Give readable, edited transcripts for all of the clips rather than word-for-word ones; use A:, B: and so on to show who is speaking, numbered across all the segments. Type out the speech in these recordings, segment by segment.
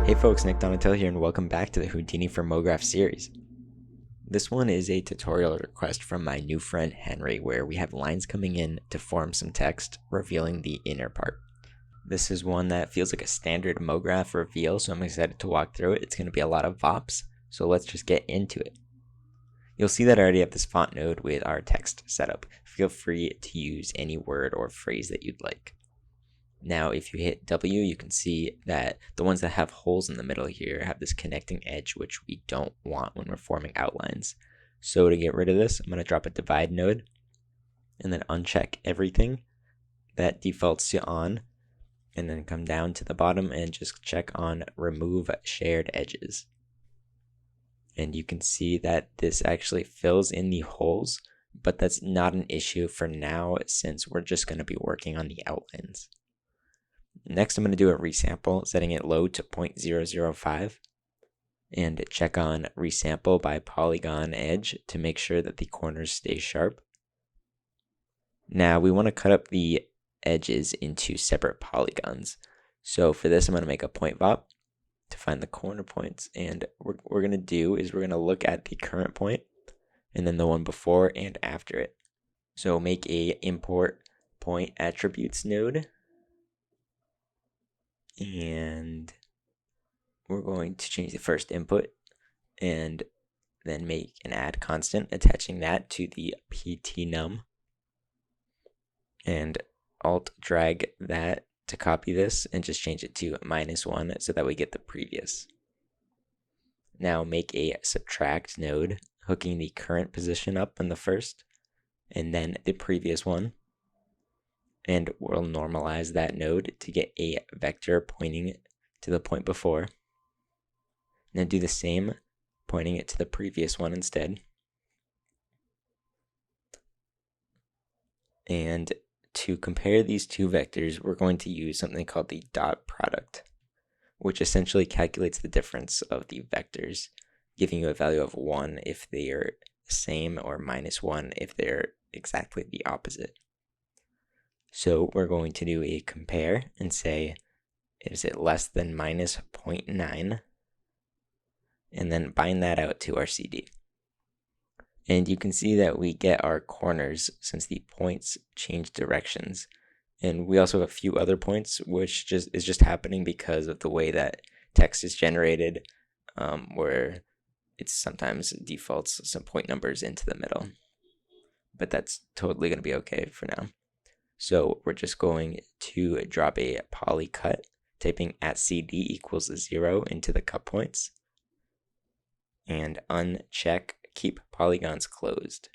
A: Hey folks, Nick Donatel here, and welcome back to the Houdini for MoGraph series. This one is a tutorial request from my new friend Henry, where we have lines coming in to form some text revealing the inner part. This is one that feels like a standard MoGraph reveal, so I'm excited to walk through it. It's going to be a lot of VOPs, so let's just get into it. You'll see that I already have this font node with our text set up. Feel free to use any word or phrase that you'd like. Now, if you hit W, you can see that the ones that have holes in the middle here have this connecting edge, which we don't want when we're forming outlines. So to get rid of this, I'm going to drop a divide node and then uncheck everything that defaults to on, and then come down to the bottom and just check on remove shared edges. And you can see that this actually fills in the holes, but that's not an issue for now since we're just going to be working on the outlines. Next, I'm going to do a resample, setting it low to 0.005, and check on resample by polygon edge to make sure that the corners stay sharp. Now, we want to cut up the edges into separate polygons. So for this, I'm going to make a point VOP to find the corner points, and what we're going to do is we're going to look at the current point, and then the one before and after it. So make a import point attributes node. And we're going to change the first input and then make an add constant, attaching that to the pt_num, and alt drag that to copy this and just change it to -1 so that we get the previous. Now make a subtract node, hooking the current position up in the first and then the previous one. And we'll normalize that node to get a vector pointing to the point before. Now do the same, pointing it to the previous one instead. And to compare these two vectors, we're going to use something called the dot product, which essentially calculates the difference of the vectors, giving you a value of 1 if they are the same or -1 if they're exactly the opposite. So we're going to do a compare and say, is it less than -0.9? And then bind that out to our CD. And you can see that we get our corners since the points change directions. And we also have a few other points, which is just happening because of the way that text is generated, where it sometimes defaults some point numbers into the middle. But that's totally going to be okay for now. So we're just going to drop a poly cut, typing at CD equals 0 into the cut points, and uncheck keep polygons closed.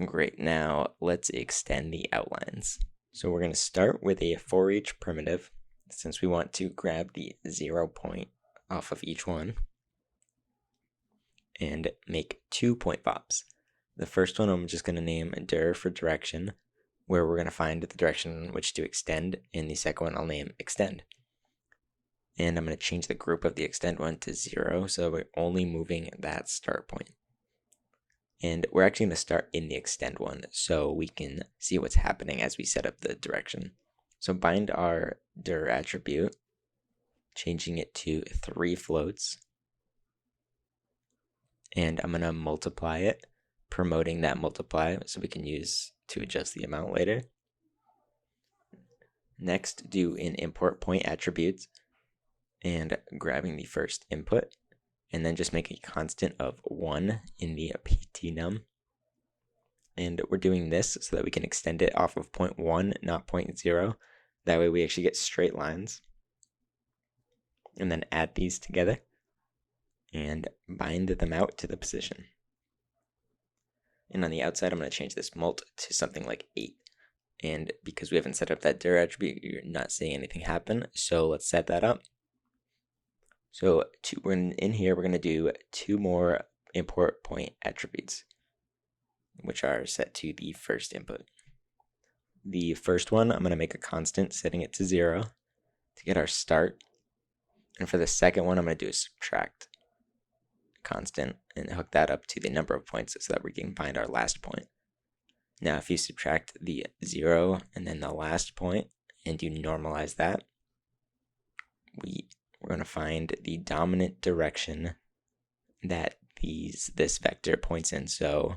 A: Great, now let's extend the outlines. So we're going to start with a for each primitive, since we want to grab the 0 point off of each one, and make 2 point VOPs. The first one I'm just going to name dir for direction, where we're going to find the direction in which to extend, and the second one I'll name extend. And I'm going to change the group of the extend one to 0, so we're only moving that start point. And we're actually going to start in the extend one, so we can see what's happening as we set up the direction. So bind our dir attribute, changing it to 3 floats, and I'm going to multiply it, promoting that multiply so we can use to adjust the amount later. Next, do an import point attributes and grabbing the first input, and then just make a constant of 1 in the pt_num. And we're doing this so that we can extend it off of 0.1, not 0.0. That way we actually get straight lines. And then add these together and bind them out to the position. And on the outside, I'm going to change this mult to something like 8. And because we haven't set up that dir attribute, you're not seeing anything happen. So let's set that up. So in here, we're going to do 2 more import point attributes, which are set to the first input. The first one, I'm going to make a constant, setting it to 0 to get our start. And for the second one, I'm going to do a subtract constant and hook that up to the number of points so that we can find our last point. Now, if you subtract the 0 and then the last point and you normalize that, we're going to find the dominant direction that this vector points in. So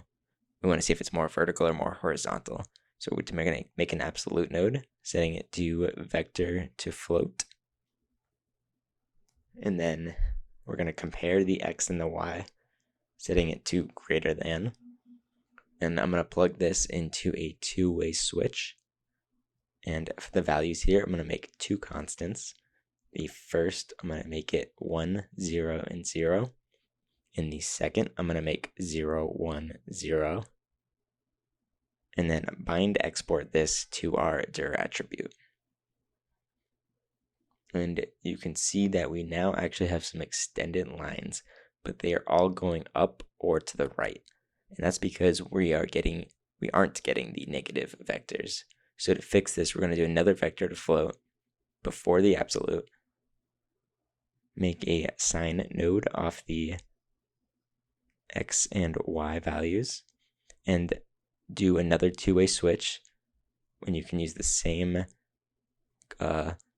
A: we want to see if it's more vertical or more horizontal. So we're going to make an absolute node, setting it to vector to float. And then we're going to compare the x and the y, setting it to greater than. And I'm going to plug this into a two-way switch. And for the values here, I'm going to make two constants. The first, I'm going to make it 1, 0, and 0. In the second, I'm going to make 0, 1, 0. And then bind export this to our dir attribute. And you can see that we now actually have some extended lines, but they are all going up or to the right. And that's because we aren't getting the negative vectors. So to fix this, we're going to do another vector to float before the absolute. Make a sine node off the x and y values, and do another two-way switch. And you can use the same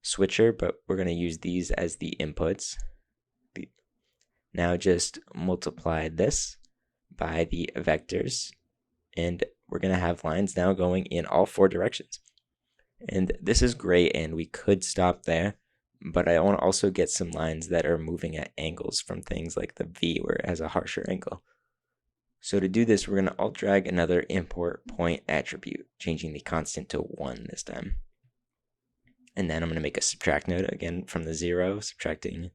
A: switcher, but we're going to use these as the inputs. Now just multiply this by the vectors, and we're going to have lines now going in all four directions. And this is great, and we could stop there, but I want to also get some lines that are moving at angles from things like the V, where it has a harsher angle. So to do this, we're going to alt drag another import point attribute, changing the constant to 1 this time. And then I'm going to make a subtract node again from the 0, subtracting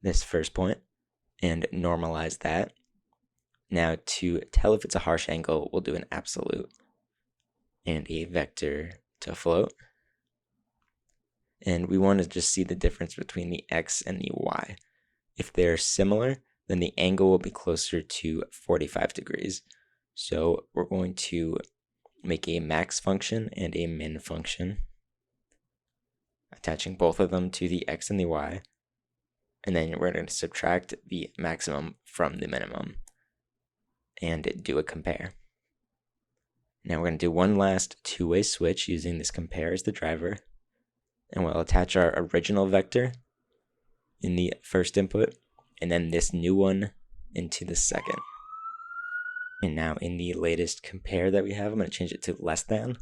A: this first point, and normalize that. Now to tell if it's a harsh angle, we'll do an absolute and a vector to float. And we want to just see the difference between the x and the y. If they're similar, then the angle will be closer to 45 degrees. So we're going to make a max function and a min function, attaching both of them to the x and the y. And then we're going to subtract the maximum from the minimum and do a compare. Now we're going to do one last two-way switch using this compare as the driver. And we'll attach our original vector in the first input, and then this new one into the second. And now in the latest compare that we have, I'm going to change it to less than,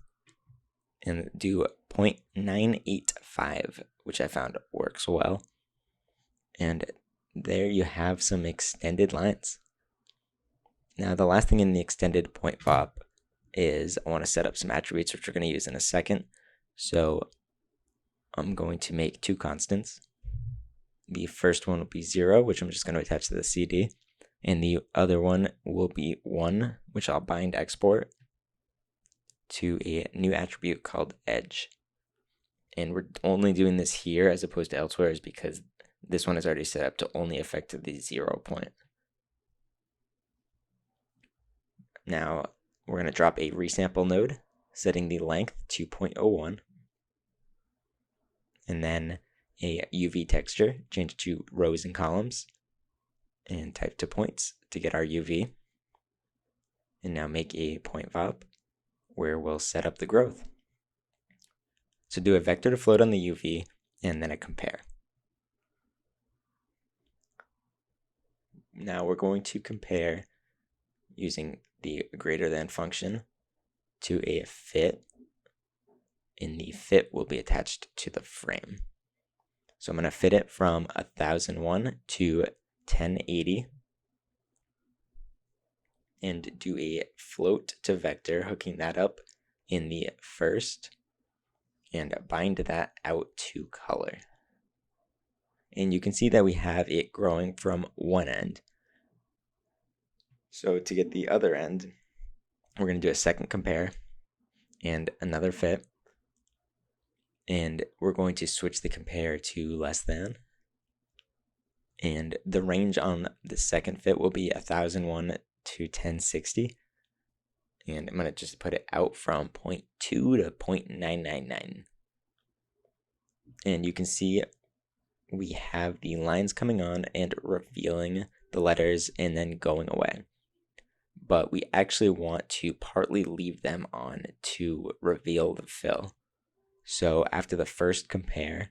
A: and do 0.985, which I found works well. And there you have some extended lines. Now the last thing in the extended point pop is I want to set up some attributes, which we're going to use in a second. So I'm going to make two constants. The first one will be 0, which I'm just going to attach to the CD. And the other one will be 1, which I'll bind export to a new attribute called edge. And we're only doing this here as opposed to elsewhere is because this one is already set up to only affect the 0 point. Now we're going to drop a resample node, setting the length to 0.01. And then a UV texture, change it to rows and columns, and type to points to get our UV. And now make a point pop where we'll set up the growth. So do a vector to float on the UV, and then a compare. Now we're going to compare using the greater than function to a fit, and the fit will be attached to the frame. So I'm going to fit it from 1001 to 1080 and do a float to vector, hooking that up in the first, and bind that out to color. And you can see that we have it growing from one end. So to get the other end, we're going to do a second compare and another fit. And we're going to switch the compare to less than. And the range on the second fit will be 1001 to 1060. And I'm going to just put it out from 0.2 to 0.999. And you can see we have the lines coming on and revealing the letters and then going away. But we actually want to partly leave them on to reveal the fill. So after the first compare,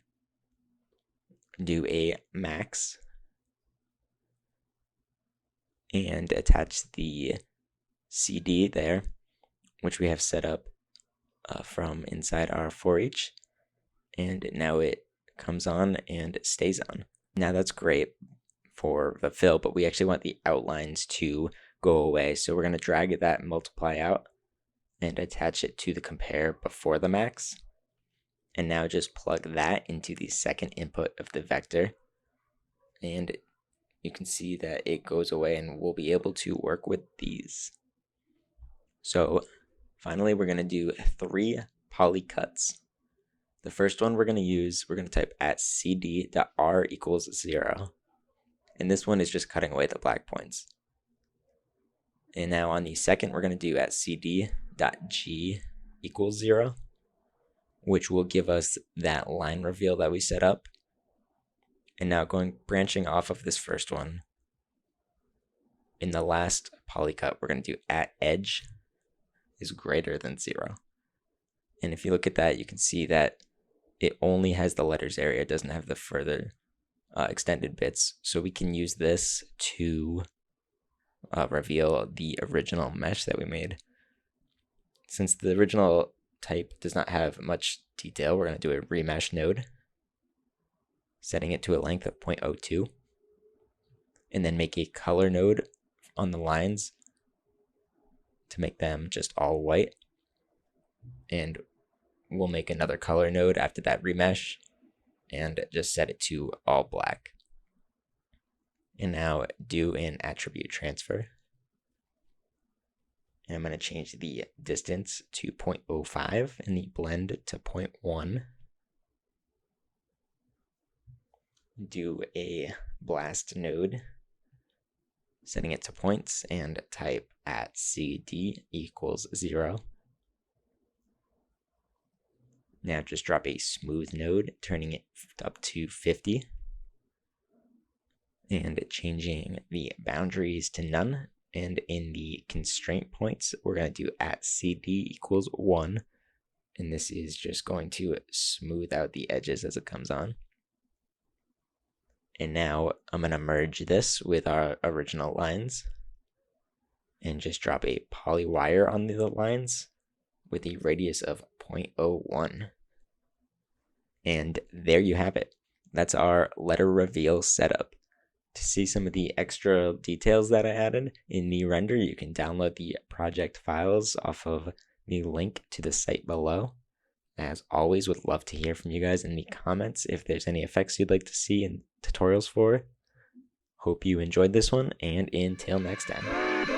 A: do a max and attach the CD there, which we have set up from inside our for each, and now it comes on and stays on. Now that's great for the fill, but we actually want the outlines to go away, so we're going to drag that multiply out and attach it to the compare before the max, and now just plug that into the second input of the vector, and you can see that it goes away, and we'll be able to work with these. So finally, we're going to do 3 poly cuts. The first one we're going to type at cd.r equals 0. And this one is just cutting away the black points. And now on the second, we're going to do at cd.g equals 0, which will give us that line reveal that we set up. And now branching off of this first one, in the last poly cut, we're going to do at edge is greater than 0. And if you look at that, you can see that it only has the letters area, it doesn't have the further extended bits. So we can use this to reveal the original mesh that we made. Since the original type does not have much detail, we're going to do a remesh node, setting it to a length of 0.02, and then make a color node on the lines to make them just all white. And we'll make another color node after that remesh and just set it to all black. And now do an attribute transfer. And I'm going to change the distance to 0.05 and the blend to 0.1. Do a blast node, setting it to points, and type at cd equals 0. Now just drop a smooth node, turning it up to 50, and changing the boundaries to none. And in the constraint points, we're going to do at cd equals 1, and this is just going to smooth out the edges as it comes on. And now I'm going to merge this with our original lines and just drop a poly wire on the lines with a radius of 0.01. And there you have it. That's our letter reveal setup. To see some of the extra details that I added in the render, you can download the project files off of the link to the site below. As always, would love to hear from you guys in the comments if there's any effects you'd like to see in tutorials for. Hope you enjoyed this one, and until next time.